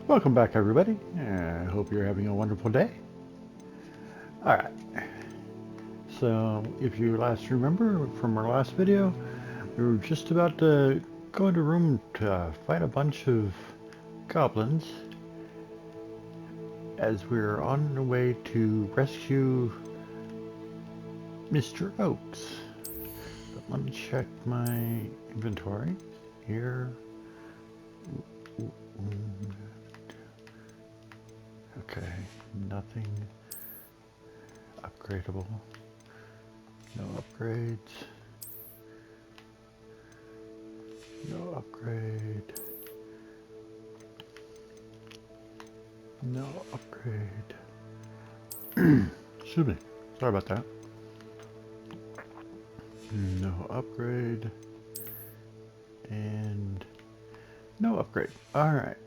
Welcome back, everybody. I hope you're having a wonderful day. Alright, so if you last remember from our last video, we were just about to go into a room to fight a bunch of goblins as we're on the way to rescue Mr. Oaks. But let me check my inventory here. Okay, nothing upgradable. No upgrades. No upgrade. No upgrade. Excuse me. Sorry about that. No upgrade. And no upgrade. Alright.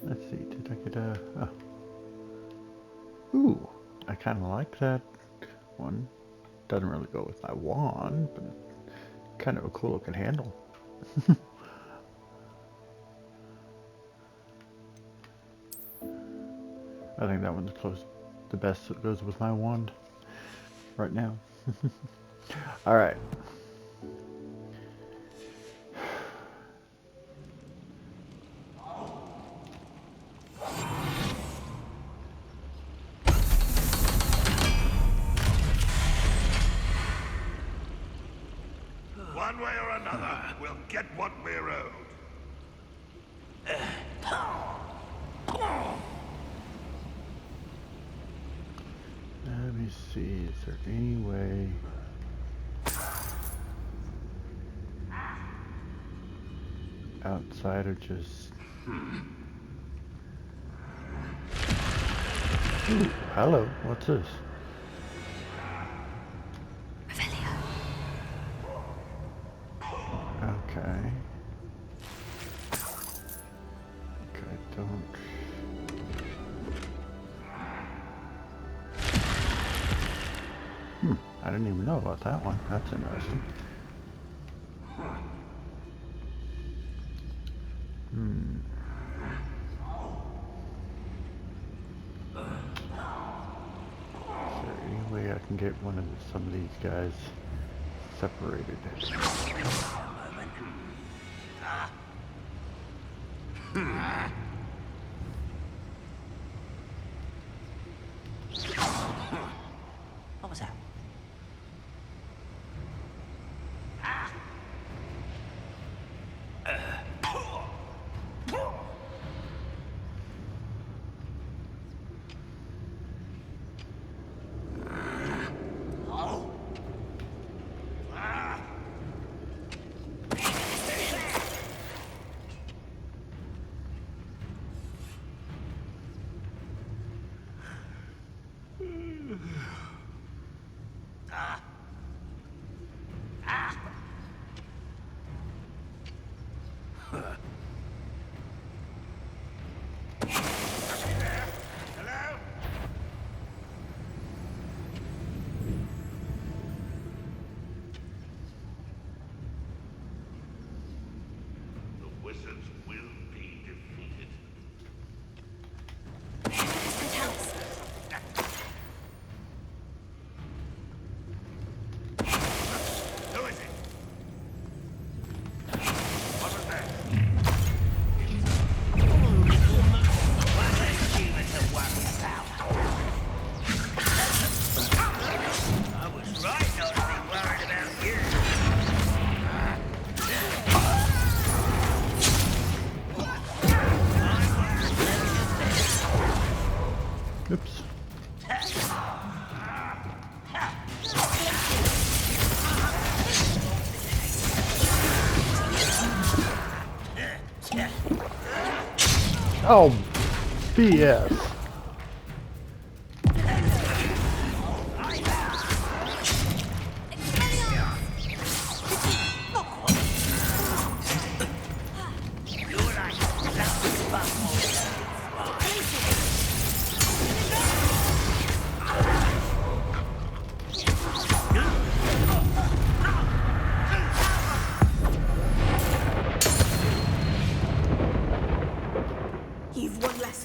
Let's see, did I get a... Oh. Ooh, I kind of like that one. Doesn't really go with my wand, but kind of a cool looking handle. I think that one's close, the best that goes with my wand right now. Alright. One way or another, we'll get what we're owed. Let me see, is there any way... outside of just... Ooh, hello, what's this? Okay. Okay, don't... I didn't even know about that one. That's interesting. Is there any way I can get some of these guys separated? What was that? Wizards will be defeated. Who is it? What was that? One less demon to worry about. I was right not to be worried about you. Oops. Oh, BS.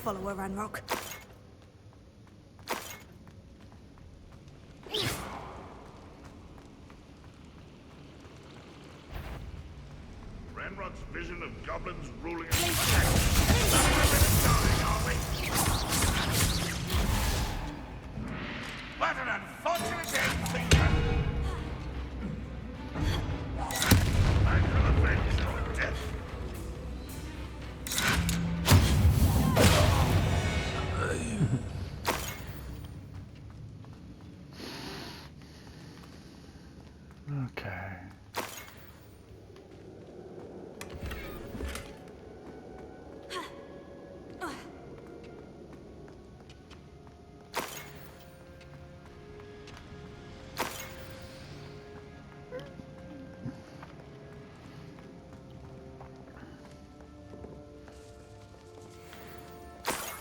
follower, Ranrock. Ranrock's vision of goblins ruling What an unfortunate day for you. I shall avenge your death. Okay.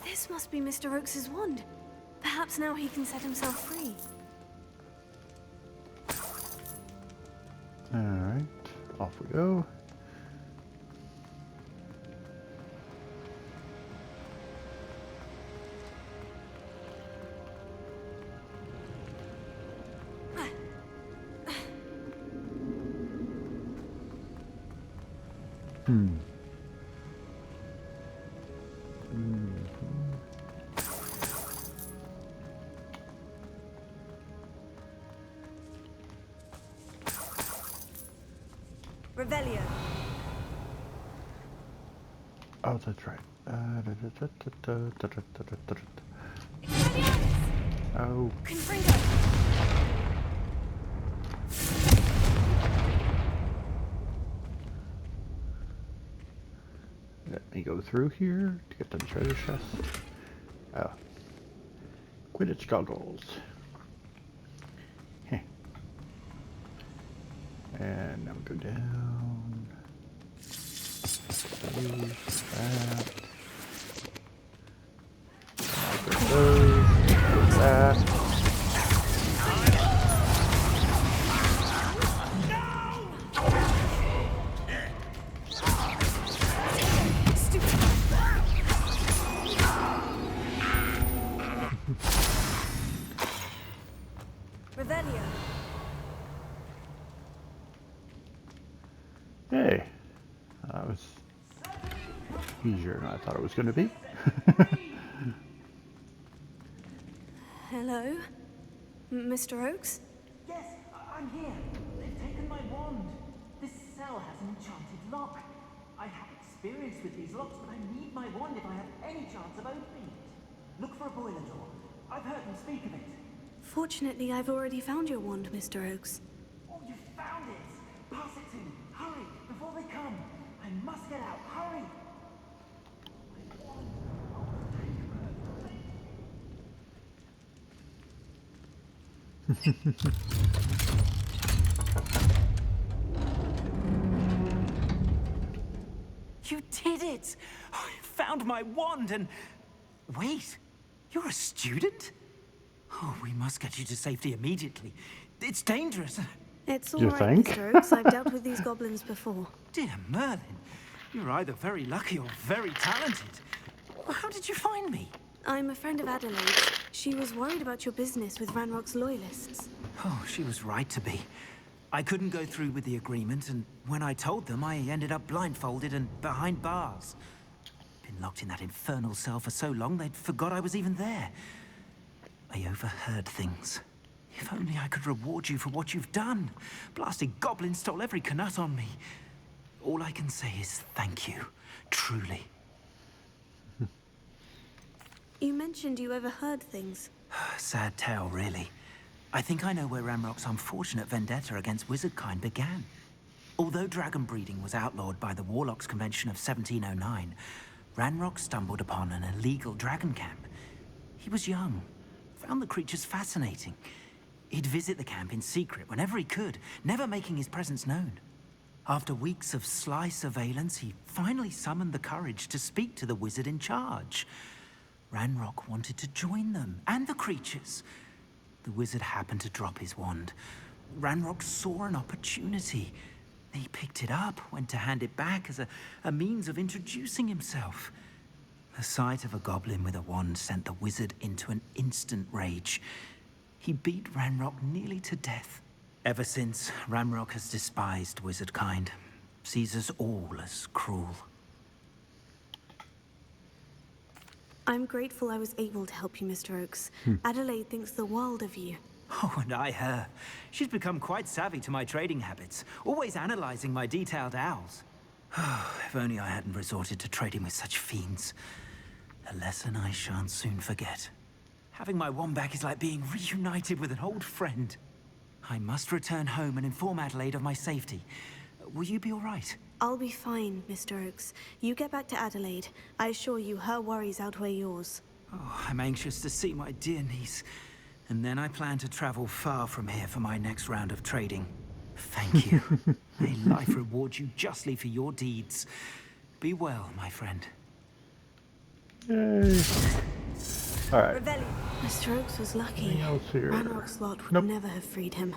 This must be Mr. Oakes's wand. Perhaps now he can set himself free. Alright, off we go. Revelio. Oh, that's right. Oh, Confringo. let me go through here to get the treasure chest. Oh, Quidditch goggles. Heh. And now we go down. That. That. Revelio. Hey, that was easier than I thought it was going to be. Hello? Mr. Oakes? Yes, I'm here. They've taken my wand. This cell has an enchanted lock. I have experience with these locks, but I need my wand if I have any chance of opening it. Look for a boiler door. I've heard them speak of it. Fortunately, I've already found your wand, Mr. Oakes. Oh, you found it! Pass it to me. Hurry, before they come. I must get out. Hurry! You did it! Oh, you found my wand and... Wait, you're a student? Oh, we must get you to safety immediately. It's dangerous. It's all You right, think? Mr. Oakes. I've dealt with these goblins before. Dear Merlin, you're either very lucky or very talented. How did you find me? I'm a friend of Adelaide's. She was worried about your business with Ranrock's loyalists. Oh, she was right to be. I couldn't go through with the agreement, and when I told them, I ended up blindfolded and behind bars. Been locked in that infernal cell for so long, they'd forgot I was even there. I overheard things. If only I could reward you for what you've done. Blasted goblin stole every canut on me. All I can say is thank you, truly. You mentioned you overheard things. Sad tale, really. I think I know where Ranrock's unfortunate vendetta against wizardkind began. Although dragon breeding was outlawed by the Warlocks Convention of 1709, Ranrock stumbled upon an illegal dragon camp. He was young, found the creatures fascinating. He'd visit the camp in secret whenever he could, never making his presence known. After weeks of sly surveillance, he finally summoned the courage to speak to the wizard in charge. Ranrock wanted to join them, and the creatures. The wizard happened to drop his wand. Ranrock saw an opportunity. He picked it up, went to hand it back as a means of introducing himself. The sight of a goblin with a wand sent the wizard into an instant rage. He beat Ranrock nearly to death. Ever since, Ranrock has despised wizard kind, sees us all as cruel. I'm grateful I was able to help you, Mr. Oakes. Adelaide thinks the world of you. Oh, and I her. She's become quite savvy to my trading habits, always analyzing my detailed owls. If only I hadn't resorted to trading with such fiends. A lesson I shan't soon forget. Having my wand back is like being reunited with an old friend. I must return home and inform Adelaide of my safety. Will you be all right? I'll be fine, Mr. Oakes. You get back to Adelaide. I assure you her worries outweigh yours. Oh, I'm anxious to see my dear niece. And then I plan to travel far from here for my next round of trading. Thank you. May life reward you justly for your deeds. Be well, my friend. Yay. Alright. Mr. Oakes was lucky. Anything else here? Ranrock's lot would Nope. never have freed him.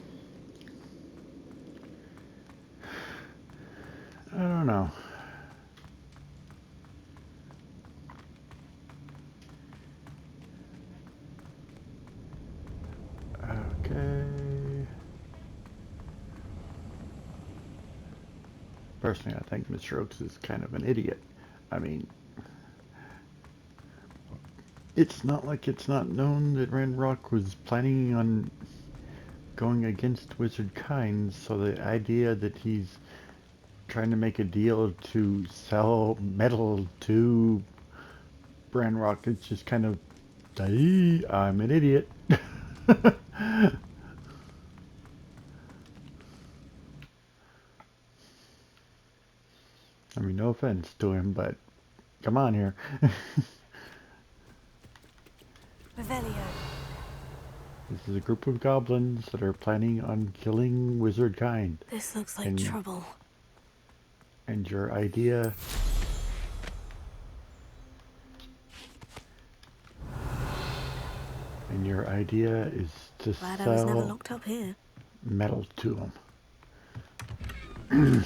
I don't know. Okay. Personally, I think Mr. Oakes is kind of an idiot. I mean, it's not like it's not known that Ranrock was planning on going against wizard kind, so the idea that he's trying to make a deal to sell metal to Ranrock is just kind of, I'm an idiot. I mean, no offense to him, but come on here. Revelio. This is a group of goblins that are planning on killing wizard kind. This looks like And- trouble. And your idea... And your idea is to Glad I was never sell locked up here. metal to them.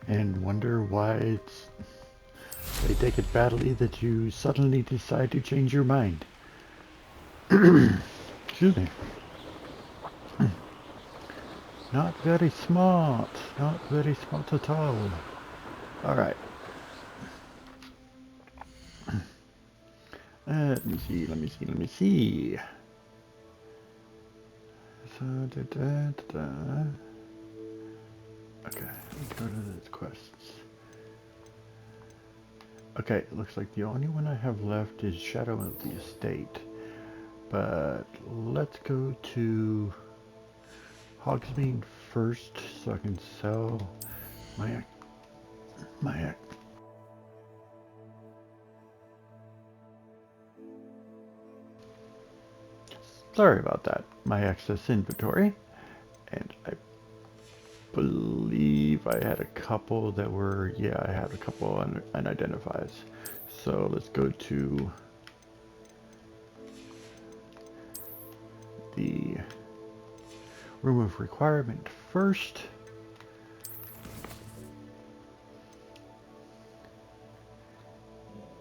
And wonder why it's... They take it badly that you suddenly decide to change your mind. Excuse me. Not very smart. Not very smart at all. Alright. Let me see, let me see, let me see. So, okay, let's go to the quests. Okay, it looks like the only one I have left is Shadow of the Estate. But let's go to Hogsmeade first so I can sell my sorry about that, my excess inventory. And I believe I had a couple that were, yeah, I had a couple unidentifies. So let's go to the room of requirement first.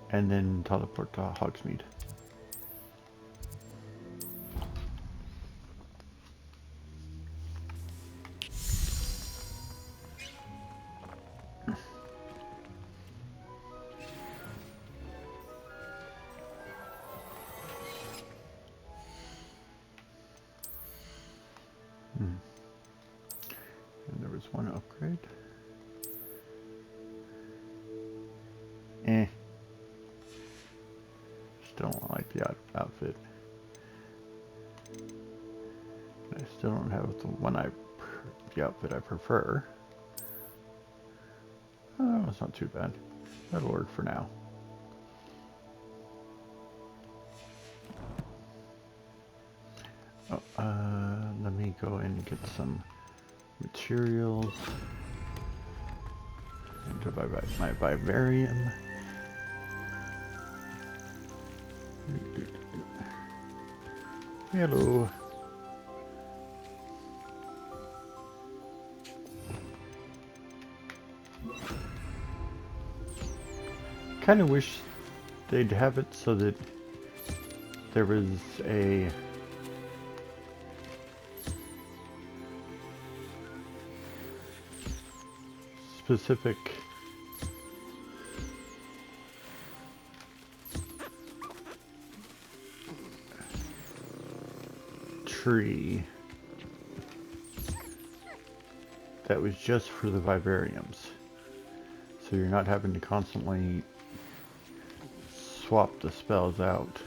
And then teleport to Hogsmeade. And there was one upgrade. Still don't like the outfit. I still don't have the outfit I prefer. Oh, it's not too bad. That'll work for now. Oh, let me go in and get some materials into my vivarium. Hello. kind of wish they'd have it so that there was a specific tree that was just for the vivariums, so you're not having to constantly swap the spells out.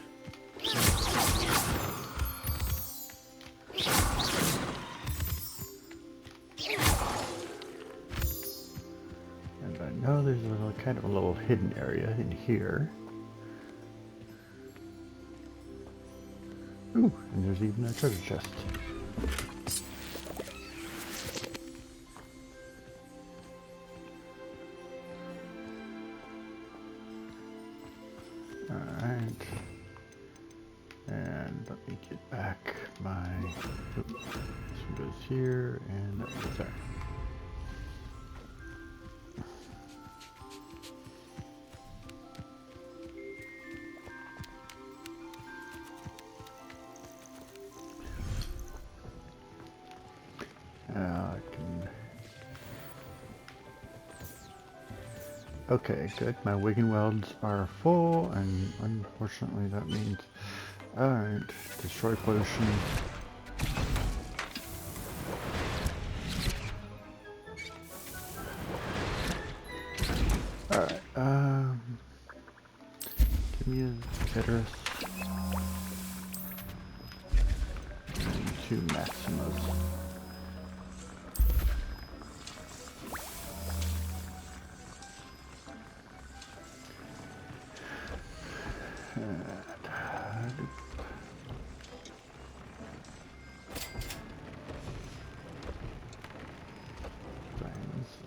And I know there's a kind of a little hidden area in here. Ooh, and there's even a treasure chest. Alright. And let me get back my... Oops, this one goes here, and that one's there. I can... Okay, good. My Wigan welds are full, and unfortunately that means... Alright, destroy potion. Alright, give me a Keteris. And 2 Maximas.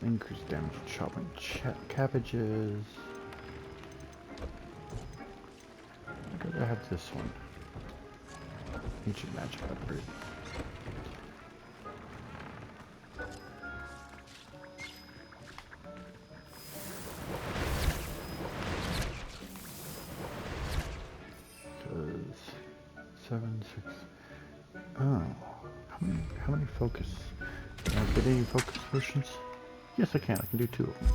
Increase damage chopping cabbages. I have this one. Ancient magic upgrade. Does 7, 6. Oh, how many focus? Can I get any focus potions? Yes, I can. I can do 2 of them.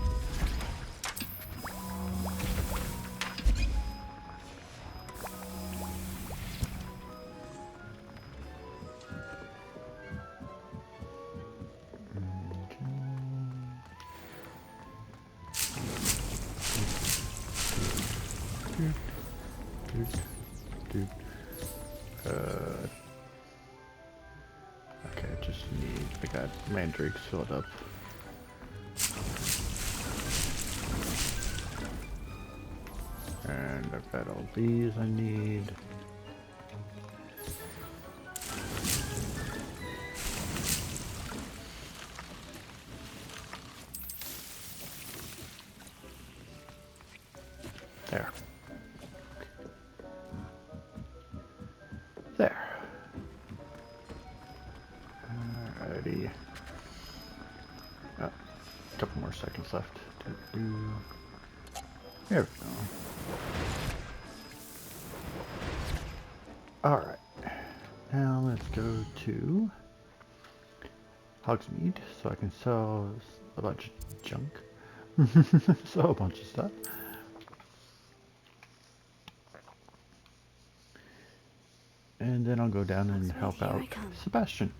Okay, I just need... I got mandrakes filled up. And I've got all these I need. There. There. Alrighty. Oh, a couple more seconds left. There we go. Alright, now let's go to Hogsmeade so I can sell a bunch of junk. Sell a bunch of stuff. And then I'll go down and help out Sebastian.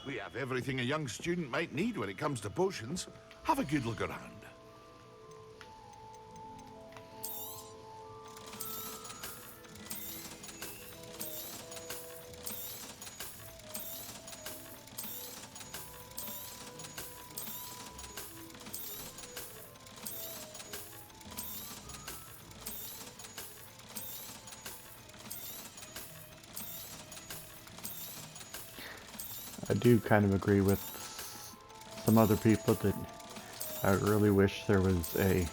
We have everything a young student might need when it comes to potions. Have a good look around. I do kind of agree with some other people that I really wish there was a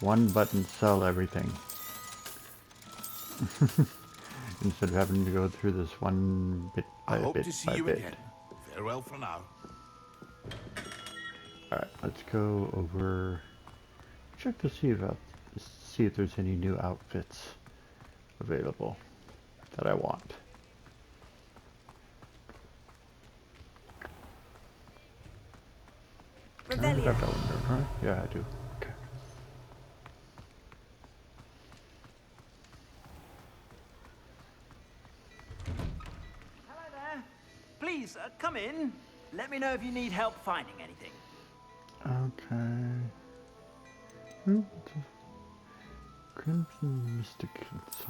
one button sell everything. Instead of having to go through this one bit by I hope bit to see by you bit. again. Farewell for now. Alright, let's go over, check to see if there's any new outfits available that I want. I got that one there, right? Yeah, I do. Okay. Hello there. Please, come in. Let me know if you need help finding anything. Okay. Hmm, Crimson Mystic.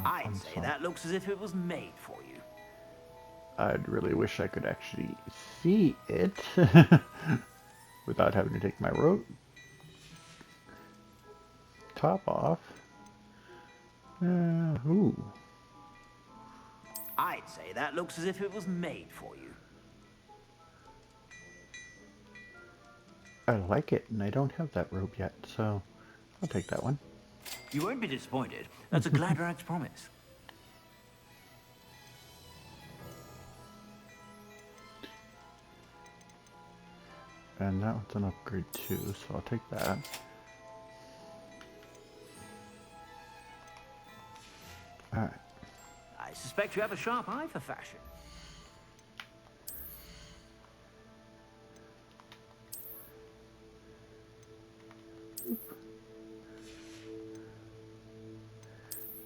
I'd say that looks as if it was made for you. I'd really wish I could actually see it without having to take my top off. Ooh. I'd say that looks as if it was made for you. I like it, and I don't have that robe yet, so I'll take that one. You won't be disappointed. That's a glad rags promise. And that one's an upgrade too, so I'll take that. Alright. I suspect you have a sharp eye for fashion.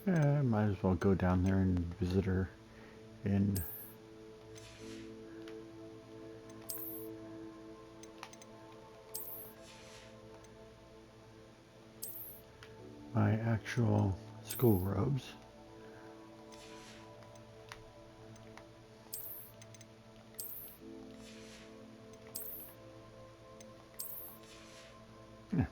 Yeah, might as well go down there and visit her in my actual school robes. Yeah.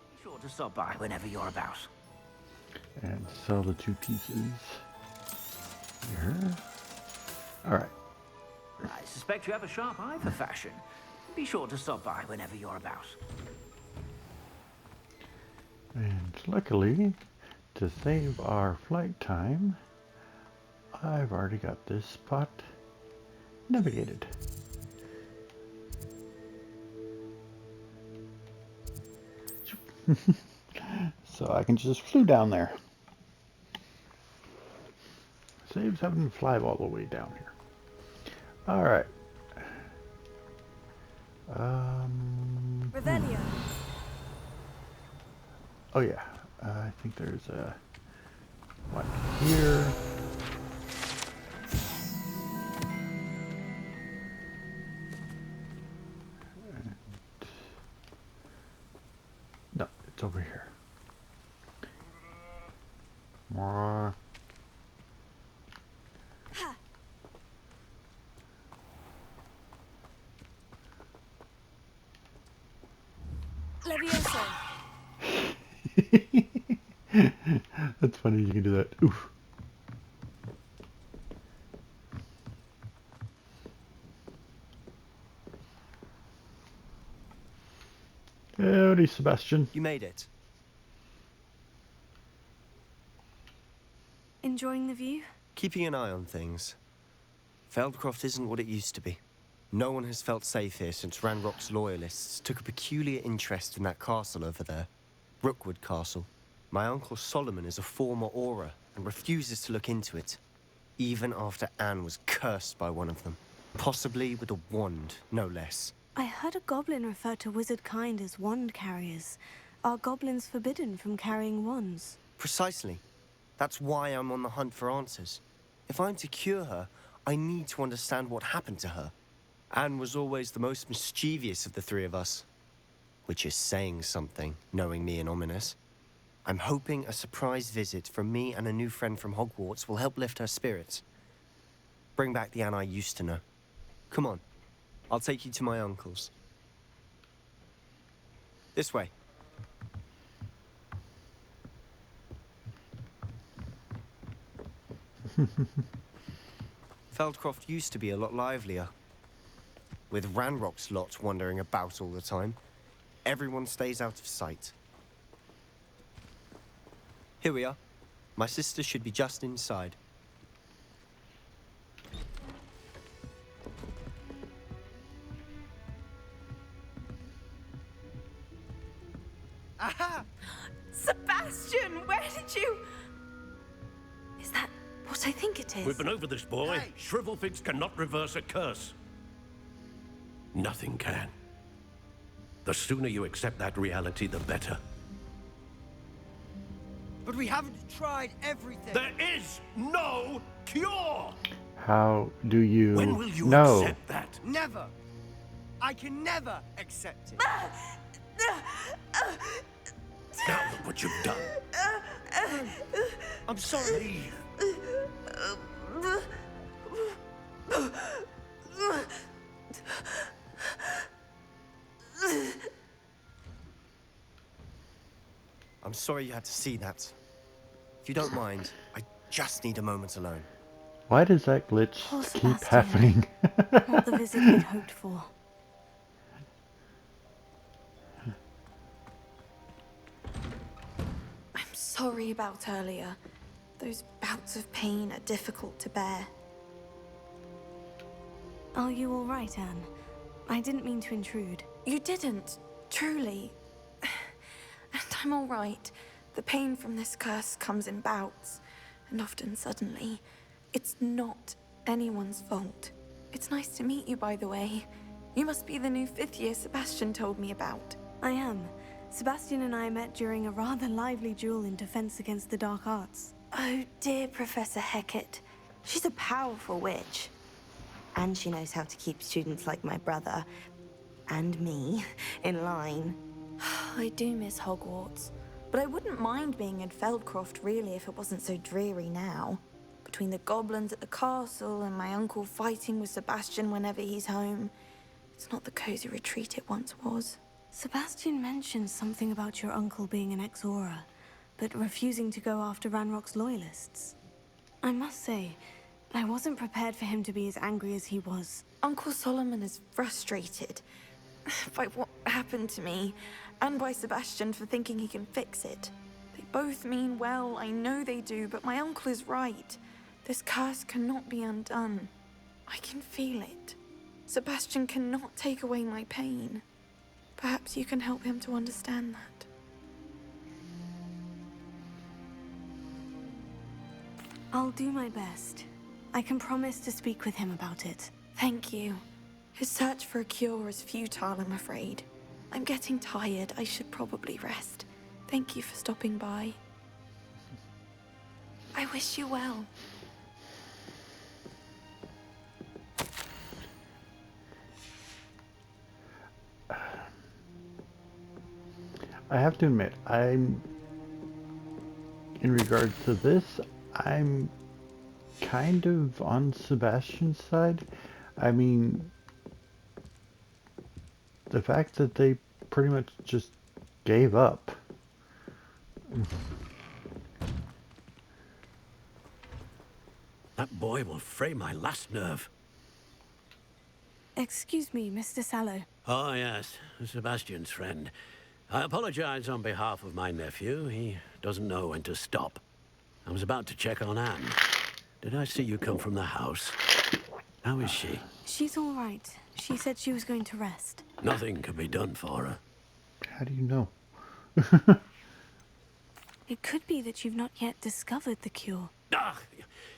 Be sure to stop by whenever you're about. And sell the 2 pieces here. Alright. I suspect you have a sharp eye for fashion. Be sure to stop by whenever you're about. And luckily, to save our flight time, I've already got this spot navigated. So I can just flew down there. Saves having to fly all the way down here. Alright. Revelio. Oh yeah, I think there's a one here. And no, it's over here. More. Levioso. That's funny, you can do that. Oof. Howdy, Sebastian. You made it. Enjoying the view? Keeping an eye on things. Feldcroft isn't what it used to be. No one has felt safe here since Ranrock's loyalists took a peculiar interest in that castle over there. Rookwood Castle. My uncle Solomon is a former Auror and refuses to look into it, even after Anne was cursed by one of them. Possibly with a wand, no less. I heard a goblin refer to wizard kind as wand carriers. Are goblins forbidden from carrying wands? Precisely. That's why I'm on the hunt for answers. If I'm to cure her, I need to understand what happened to her. Anne was always the most mischievous of the three of us. Which is saying something, knowing me and Ominous. I'm hoping a surprise visit from me and a new friend from Hogwarts will help lift her spirits. Bring back the Anne I used to know. Come on, I'll take you to my uncle's. This way. Feldcroft used to be a lot livelier. With Ranrock's lot wandering about all the time, everyone stays out of sight. Here we are. My sister should be just inside. Aha! Sebastian, where did you... Is that what I think it is? We've been over this, boy. Hey. Shrivelfigs cannot reverse a curse. Nothing can. The sooner you accept that reality, the better. But we haven't tried everything. There is no cure! How do you When will you know? accept that? Never. I can never accept it. Now look what you've done. I'm sorry. I'm sorry you had to see that. If you don't mind, I just need a moment alone. Why does that glitch Poor keep Sebastian. happening? Not the visit we'd hoped for. I'm sorry about earlier. Those bouts of pain are difficult to bear. Are you all right, Anne? I didn't mean to intrude. You didn't, truly. And I'm all right. The pain from this curse comes in bouts, and often suddenly. It's not anyone's fault. It's nice to meet you, by the way. You must be the new 5th year Sebastian told me about. I am. Sebastian and I met during a rather lively duel in defense against the dark arts. Oh, dear Professor Hecat. She's a powerful witch. And she knows how to keep students like my brother, and me, in line. I do miss Hogwarts, but I wouldn't mind being in Feldcroft, really, if it wasn't so dreary now. Between the goblins at the castle and my uncle fighting with Sebastian whenever he's home, it's not the cozy retreat it once was. Sebastian mentioned something about your uncle being an ex-Auror, but refusing to go after Ranrock's loyalists. I must say, I wasn't prepared for him to be as angry as he was. Uncle Solomon is frustrated by what happened to me, and by Sebastian for thinking he can fix it. They both mean well, I know they do, but my uncle is right. This curse cannot be undone. I can feel it. Sebastian cannot take away my pain. Perhaps you can help him to understand that. I'll do my best. I can promise to speak with him about it. Thank you. His search for a cure is futile, I'm afraid. I'm getting tired. I should probably rest. Thank you for stopping by. I wish you well. I have to admit, in regards to this, I'm kind of on Sebastian's side. I mean, the fact that they pretty much just gave up. That boy will fray my last nerve. Excuse me, Mr. Sallow. Oh, yes, Sebastian's friend. I apologize on behalf of my nephew. He doesn't know when to stop. I was about to check on Anne. Did I see you come from the house? How is she? She's all right. She said she was going to rest. Nothing can be done for her. How do you know? It could be that you've not yet discovered the cure. Ah,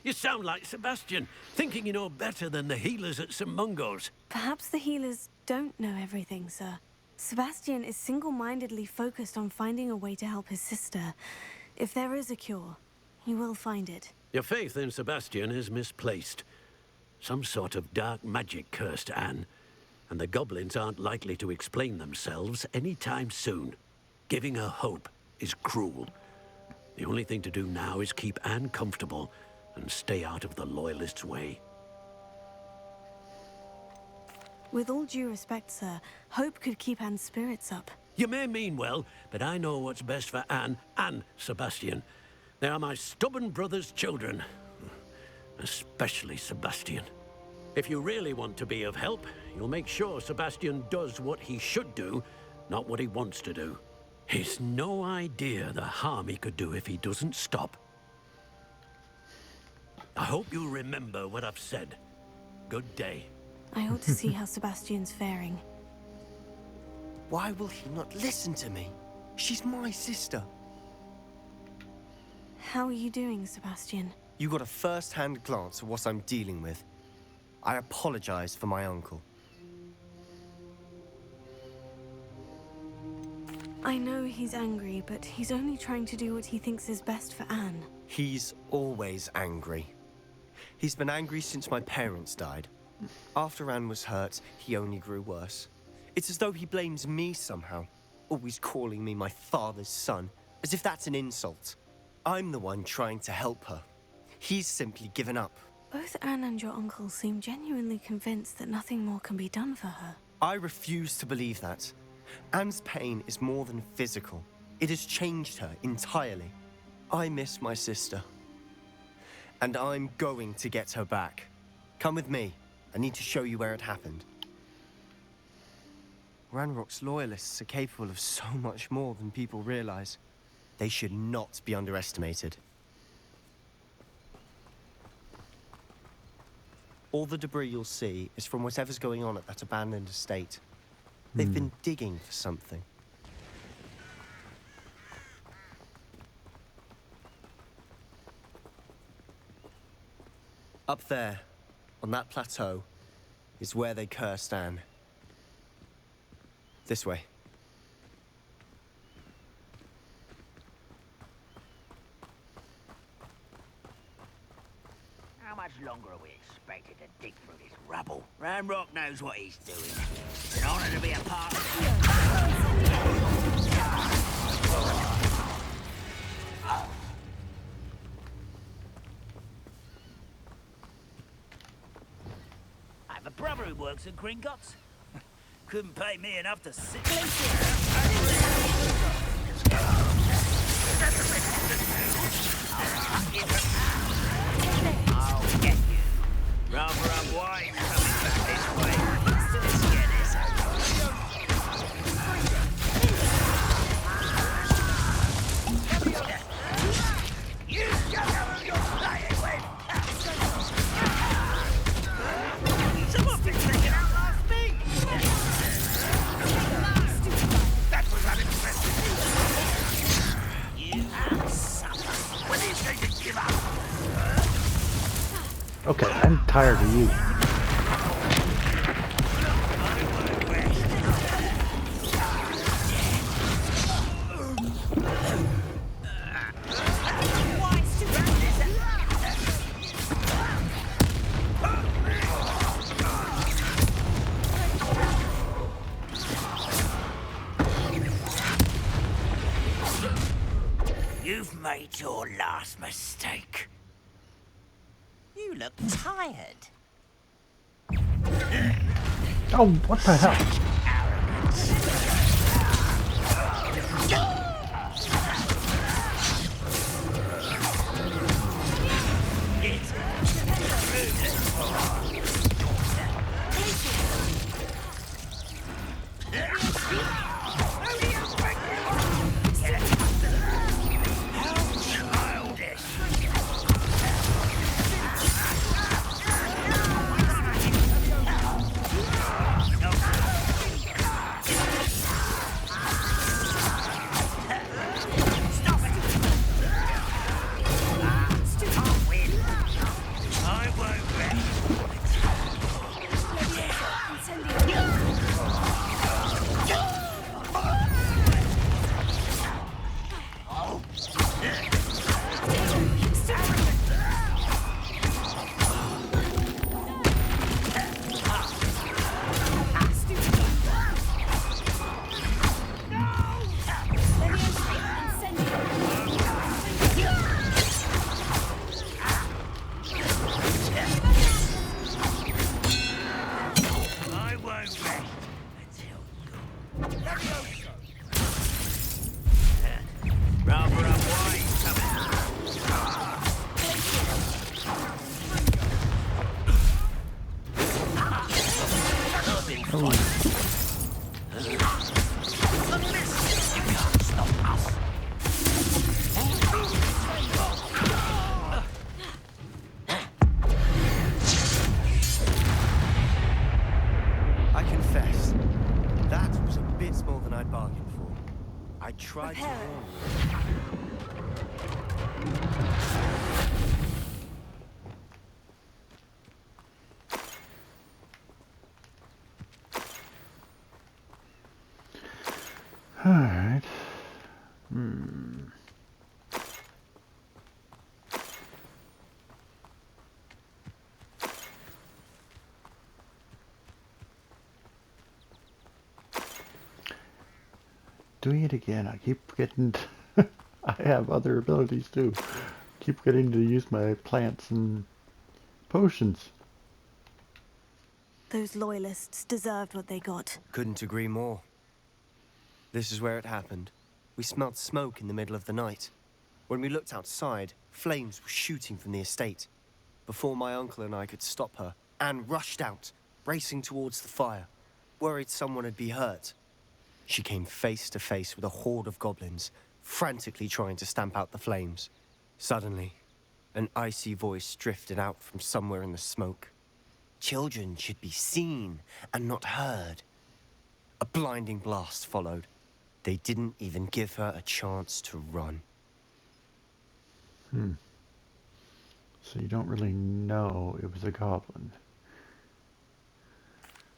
you sound like Sebastian, thinking you know better than the healers at St. Mungo's. Perhaps the healers don't know everything, sir. Sebastian is single-mindedly focused on finding a way to help his sister. If there is a cure, he will find it. Your faith in Sebastian is misplaced. Some sort of dark magic cursed Anne, and the goblins aren't likely to explain themselves anytime soon. Giving her hope is cruel. The only thing to do now is keep Anne comfortable and stay out of the Loyalists' way. With all due respect, sir, hope could keep Anne's spirits up. You may mean well, but I know what's best for Anne and Sebastian. They are my stubborn brother's children. Especially Sebastian. If you really want to be of help, you'll make sure Sebastian does what he should do, not what he wants to do. He's no idea the harm he could do if he doesn't stop. I hope you remember what I've said. Good day. I ought to see how Sebastian's faring. Why will he not listen to me? She's my sister. How are you doing, Sebastian? You got a first-hand glance at what I'm dealing with. I apologize for my uncle. I know he's angry, but he's only trying to do what he thinks is best for Anne. He's always angry. He's been angry since my parents died. After Anne was hurt, he only grew worse. It's as though he blames me somehow, always calling me my father's son, as if that's an insult. I'm the one trying to help her. He's simply given up. Both Anne and your uncle seem genuinely convinced that nothing more can be done for her. I refuse to believe that. Anne's pain is more than physical. It has changed her entirely. I miss my sister. And I'm going to get her back. Come with me. I need to show you where it happened. Ranrock's loyalists are capable of so much more than people realize. They should not be underestimated. All the debris you'll see is from whatever's going on at that abandoned estate. They've been digging for something. Up there, on that plateau, is where they cursed Anne. This way. How much longer are we expected to dig through this rubble? Ranrock knows what he's doing. It's an honor to be a part of it. I have a brother who works at Gringotts. Couldn't pay me enough to sit. I'll get you. Rather unwise coming back this way. Let's get this over. You shut up and you're playing with. Someone's been taken out last week. That was unexpected. You suffer. When are you going to give up? Okay, I'm tired of you. You've made your last mistake. You look tired. Oh, what the hell? I tried to Prepare warn you. Alright. Doing it again. I keep getting... I have other abilities too. Keep getting to use my plants and potions. Those loyalists deserved what they got. Couldn't agree more. This is where it happened. We smelled smoke in the middle of the night. When we looked outside, flames were shooting from the estate. Before my uncle and I could stop her, Anne rushed out, racing towards the fire, worried someone had been hurt. She came face to face with a horde of goblins, frantically trying to stamp out the flames. Suddenly, an icy voice drifted out from somewhere in the smoke. Children should be seen and not heard. A blinding blast followed. They didn't even give her a chance to run. So you don't really know it was a goblin.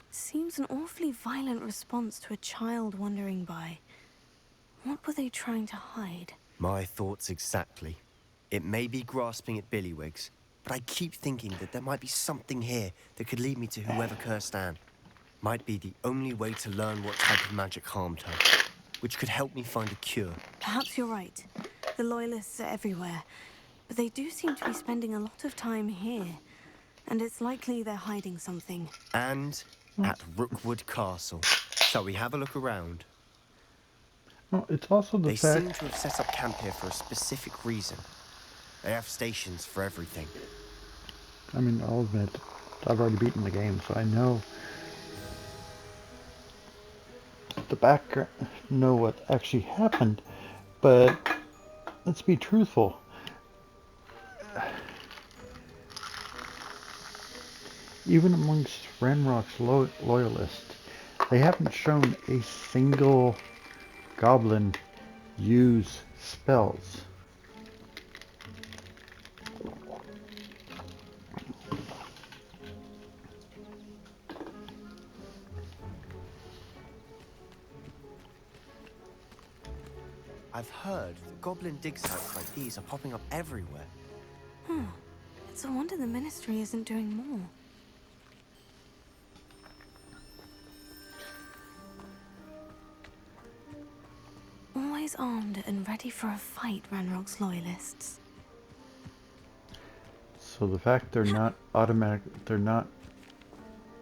Seems an awfully violent response to a child wandering by. What were they trying to hide? My thoughts exactly. It may be grasping at Billywigs, but I keep thinking that there might be something here that could lead me to whoever cursed Anne. Might be the only way to learn what type of magic harmed her, which could help me find a cure. Perhaps you're right. The Loyalists are everywhere, but they do seem to be spending a lot of time here. And it's likely they're hiding something. And at Rookwood Castle. Shall we have a look around? Well, it's also the They fact... seem to have set up camp here for a specific reason. They have stations for everything. I mean, I'll admit, I've already beaten the game, so I know the background, know what actually happened, but let's be truthful. Even amongst Ranrock's loyalists, they haven't shown a single goblin use spells. I've heard that goblin dig sites like these are popping up everywhere. It's a wonder the Ministry isn't doing more. Always armed and ready for a fight, Ranrock's loyalists. So the fact they're not they're not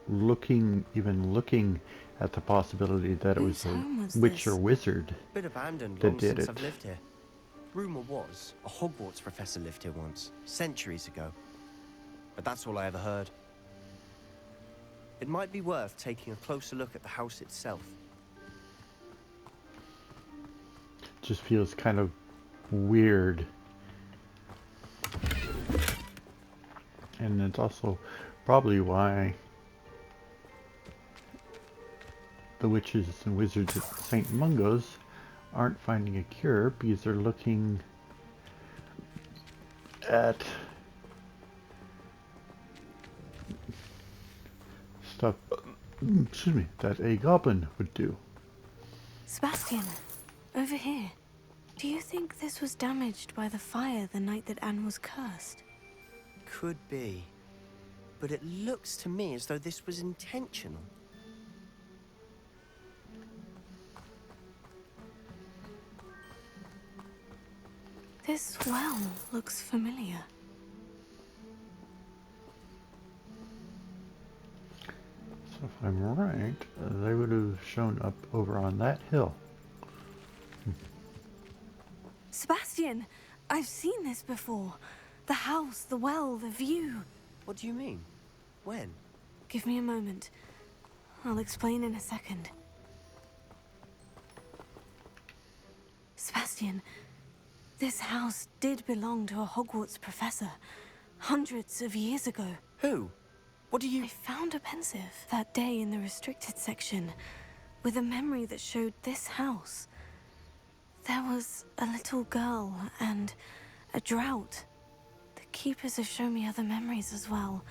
even looking at the possibility that it was a witch or wizard Bit abandoned that long did since it. I've lived here. Rumor was a Hogwarts professor lived here once, centuries ago. But that's all I ever heard. It might be worth taking a closer look at the house itself. Just feels kind of weird. And it's also probably why the witches and wizards at St. Mungo's aren't finding a cure, because they're looking at stuff, excuse me, that a goblin would do. Sebastian, over here. Do you think this was damaged by the fire the night that Anne was cursed? Could be. But it looks to me as though this was intentional. This well looks familiar. So if I'm right, they would have shown up over on that hill. Sebastian, I've seen this before. The house, the well, the view. What do you mean? When? Give me a moment. I'll explain in a second. Sebastian, this house did belong to a Hogwarts professor, hundreds of years ago. Who? What do you... I found a pensive that day in the restricted section with a memory that showed this house. There was a little girl and a drought. The Keepers have shown me other memories as well.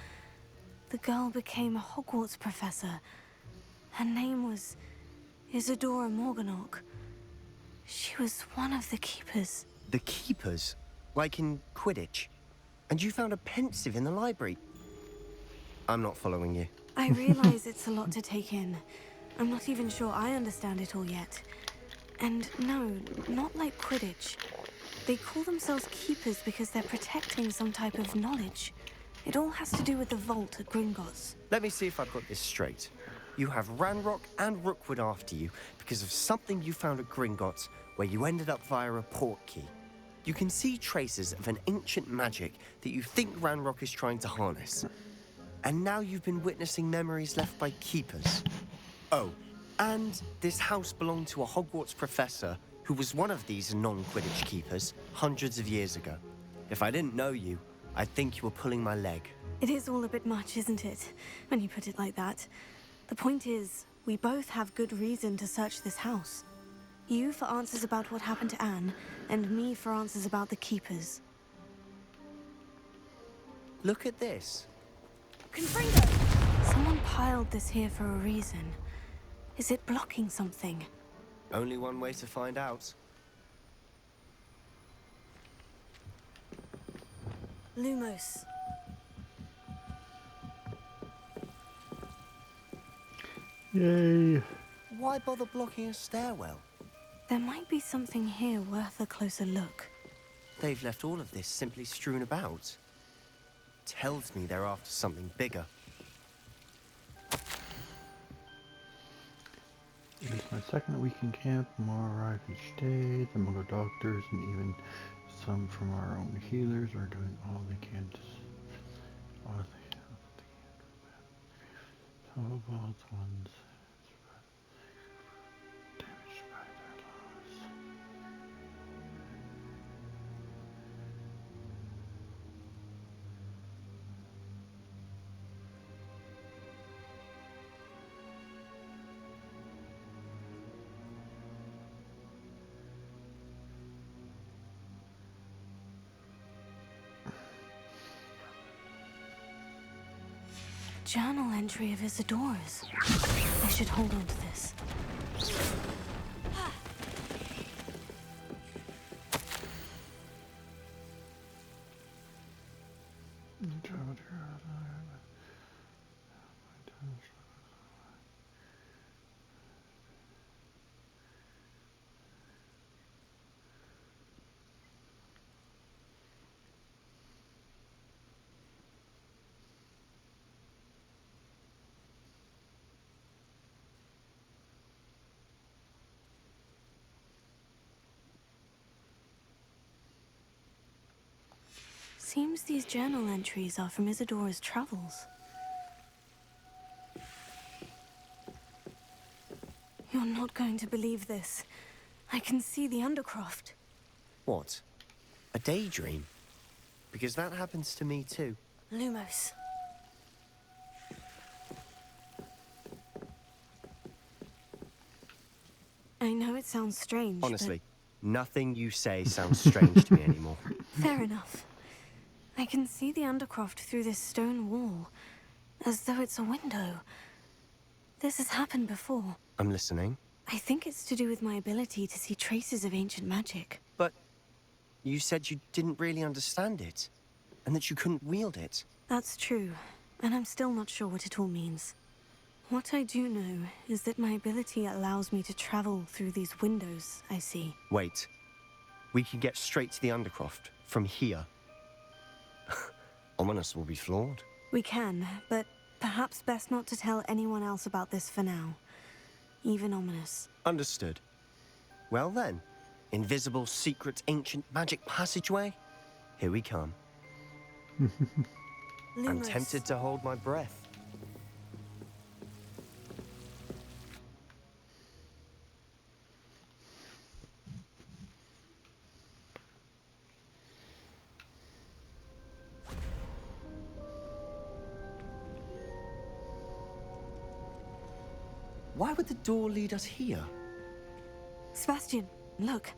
The girl became a Hogwarts professor. Her name was Isadora Morganach. She was one of the Keepers. The Keepers? Like in Quidditch? And you found a pensive in the library? I'm not following you. I realize it's a lot to take in. I'm not even sure I understand it all yet. And no, not like Quidditch. They call themselves Keepers because they're protecting some type of knowledge. It all has to do with the vault at Gringotts. Let me see if I've got this straight. You have Ranrock and Rookwood after you because of something you found at Gringotts where you ended up via a portkey. You can see traces of an ancient magic that you think Ranrock is trying to harness. And now you've been witnessing memories left by Keepers. Oh, and this house belonged to a Hogwarts professor who was one of these non-Quidditch Keepers hundreds of years ago. If I didn't know you, I'd think you were pulling my leg. It is all a bit much, isn't it, when you put it like that? The point is, we both have good reason to search this house. You for answers about what happened to Anne, and me for answers about the Keepers. Look at this. Confringo! Someone piled this here for a reason. Is it blocking something? Only one way to find out. Lumos. Yay. Why bother blocking a stairwell? There might be something here worth a closer look. They've left all of this simply strewn about. Tells me they're after something bigger. It is my second week in camp. More arrive each day. The Muggle doctors and even some from our own healers are doing all they can to both ones damaged by their loss. Journal entry of Isadora's. I should hold on to this. Seems these journal entries are from Isadora's travels. You're not going to believe this. I can see the Undercroft. What? A daydream? Because that happens to me too. Lumos. I know it sounds strange, Honestly, nothing you say sounds strange to me anymore. Fair enough. I can see the Undercroft through this stone wall, as though it's a window. This has happened before. I'm listening. I think it's to do with my ability to see traces of ancient magic. But you said you didn't really understand it, and that you couldn't wield it. That's true, and I'm still not sure what it all means. What I do know is that my ability allows me to travel through these windows I see. Wait. We can get straight to the Undercroft from here. Ominous will be floored. We can, but perhaps best not to tell anyone else about this for now. Even Ominous. Understood. Well then, invisible, secret, ancient magic passageway? Here we come. I'm Lumos. tempted to hold my breath. Why would the door lead us here? Sebastian, look.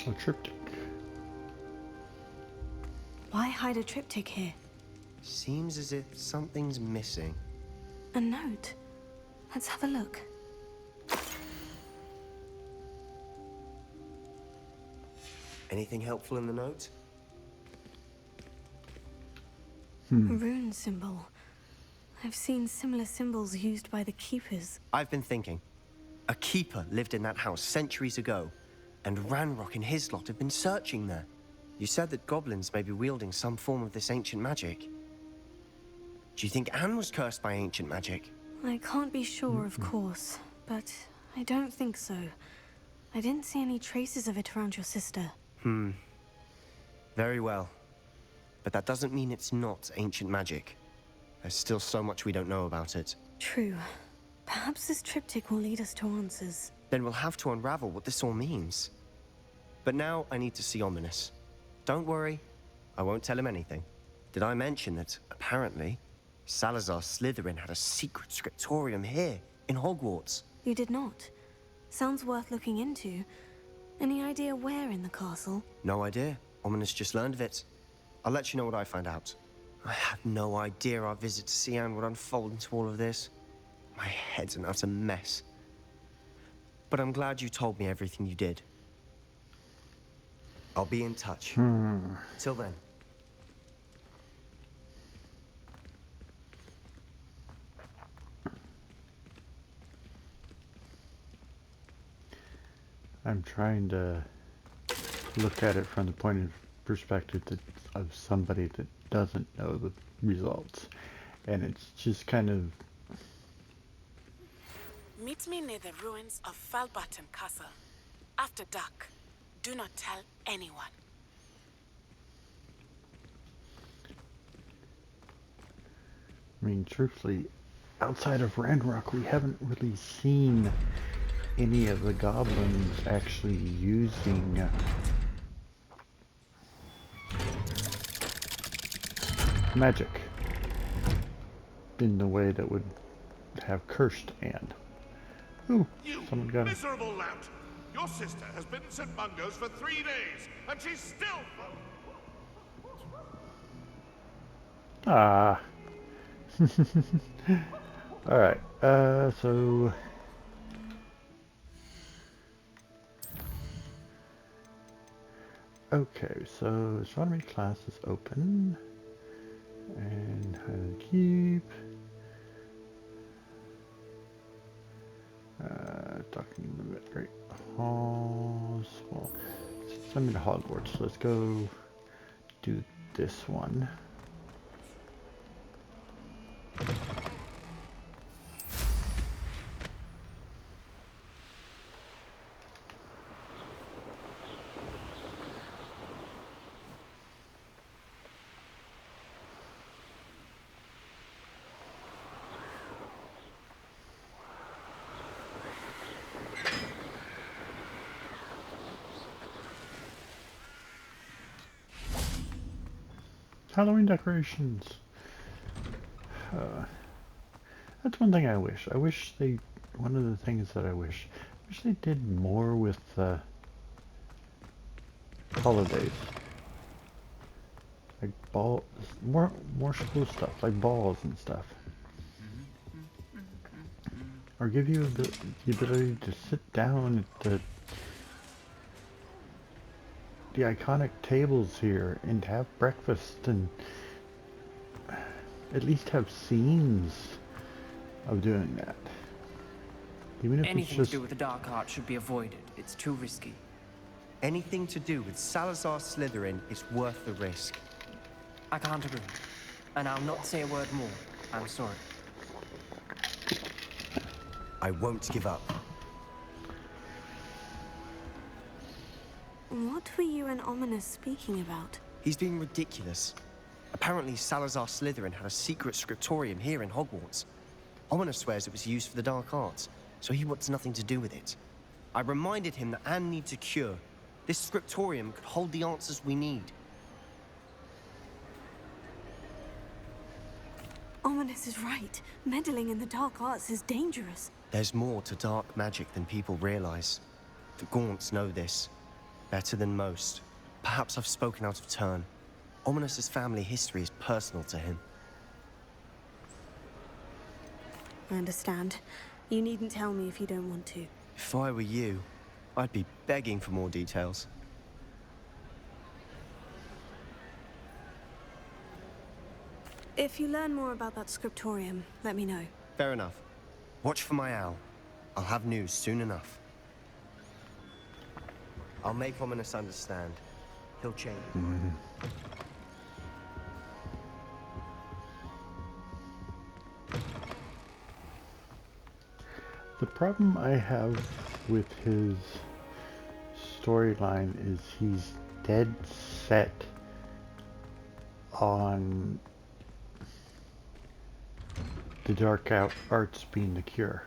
A triptych. Why hide a triptych here? Seems as if something's missing. A note. Let's have a look. Anything helpful in the note? A rune symbol. I've seen similar symbols used by the keepers. I've been thinking. A keeper lived in that house centuries ago, and Ranrock and his lot have been searching there. You said that goblins may be wielding some form of this ancient magic. Do you think Anne was cursed by ancient magic? I can't be sure, of course, but I don't think so. I didn't see any traces of it around your sister. Very well. But that doesn't mean it's not ancient magic. There's still so much we don't know about it. True. Perhaps this triptych will lead us to answers. Then we'll have to unravel what this all means. But now I need to see Ominous. Don't worry, I won't tell him anything. Did I mention that, apparently, Salazar Slytherin had a secret scriptorium here, in Hogwarts? You did not. Sounds worth looking into. Any idea where in the castle? No idea. Ominous just learned of it. I'll let you know what I find out. I had no idea our visit to see Anne would unfold into all of this. My head's an utter mess. But I'm glad you told me everything you did. I'll be in touch. Till then. I'm trying to look at it from the point of perspective of somebody that doesn't know the results, and it's just kind of... Meet me near the ruins of Falbutton Castle. After dark. Do not tell anyone. I mean, truthfully, outside of Ranrock, we haven't really seen any of the goblins actually using magic in the way that would have cursed Anne. Ooh, You someone got it. miserable lout! Your sister has been in St. Mungo's for 3 days, and she's still... Ah. Alright, so... Okay, so astronomy class is open. And hide and keep. Talking a bit, great halls. Well, send me to Hogwarts. Let's go do this one. Halloween decorations. That's one thing I wish. One of the things that I wish they did more with holidays. Like more school stuff, like balls and stuff. Or give you the ability to sit down at the iconic tables here and have breakfast and at least have scenes of doing that. Even if Anything it's just... to do with the dark arts should be avoided. It's too risky. Anything to do with Salazar Slytherin is worth the risk. I can't agree. And I'll not say a word more. I'm sorry. I won't give up. What were you and Ominous speaking about? He's being ridiculous. Apparently Salazar Slytherin had a secret scriptorium here in Hogwarts. Ominous swears it was used for the dark arts, so he wants nothing to do with it. I reminded him that Anne needs a cure. This scriptorium could hold the answers we need. Ominous is right. Meddling in the dark arts is dangerous. There's more to dark magic than people realize. The Gaunts know this. Better than most. Perhaps I've spoken out of turn. Ominous's family history is personal to him. I understand. You needn't tell me if you don't want to. If I were you, I'd be begging for more details. If you learn more about that scriptorium, let me know. Fair enough. Watch for my owl. I'll have news soon enough. I'll make Ominous understand. He'll change. The problem I have with his storyline is he's dead set on the dark arts being the cure.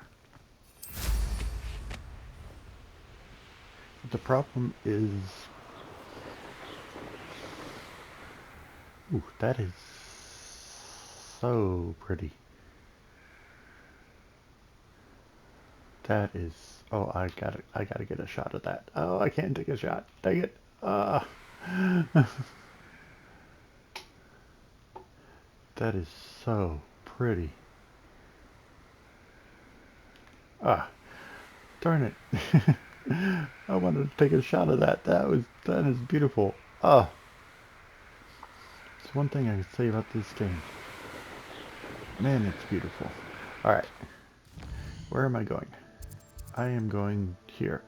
The problem is, ooh, that is so pretty. That is, oh, I gotta get a shot of that. Oh, I can't take a shot. Dang it. That is so pretty. Ah, darn it. I wanted to take a shot of that. That is beautiful. Ah. It's one thing I can say about this game. Man, it's beautiful. Alright. Where am I going? I am going here.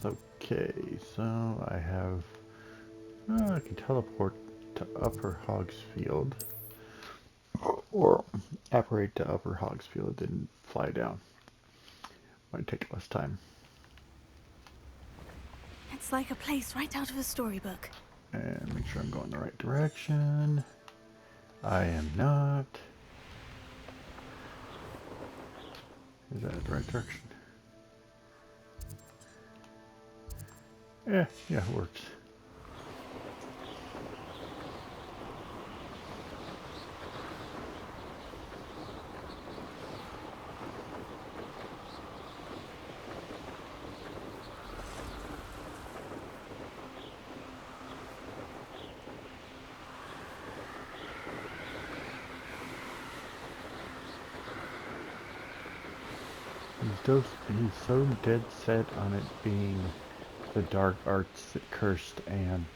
Okay, so I have... Oh, I can teleport to Upper Hogsfield. Or apparate to Upper Hogsfield and fly down. Might take less time. It's like a place right out of a storybook. And make sure I'm going the right direction. I am not. Is that the right direction? Yeah, it works. He's so dead set on it being the dark arts that cursed Anne,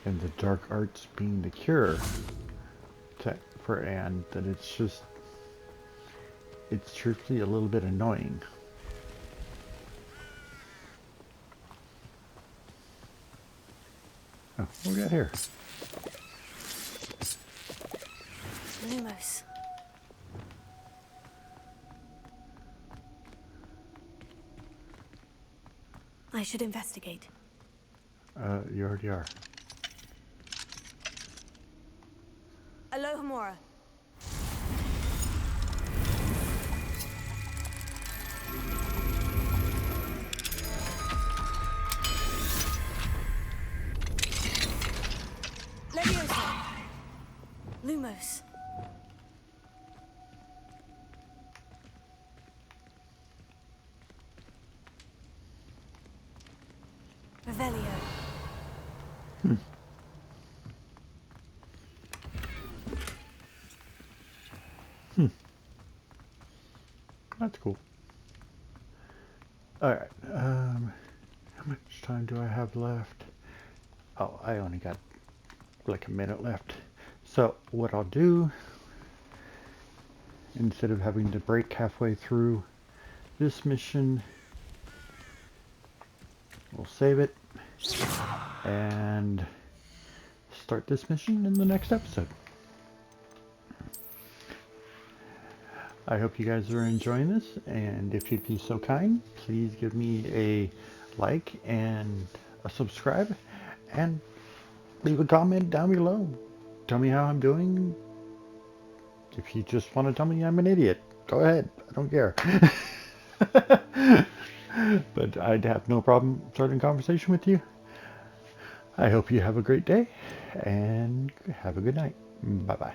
and the dark arts being the cure for Anne, that it's truthfully a little bit annoying. Oh, what we got here? Lumos. I should investigate. You already are. Alohomora. Leviosa. Lumos. Revelio. That's cool. Alright, how much time do I have left? Oh, I only got like a minute left. So what I'll do, instead of having to break halfway through this mission, we'll save it and start this mission in the next episode. I hope you guys are enjoying this, and if you'd be so kind, please give me a like and a subscribe, and leave a comment down below. Tell me how I'm doing. If you just want to tell me I'm an idiot, go ahead. I don't care. But I'd have no problem starting a conversation with you. I hope you have a great day, and have a good night. Bye-bye.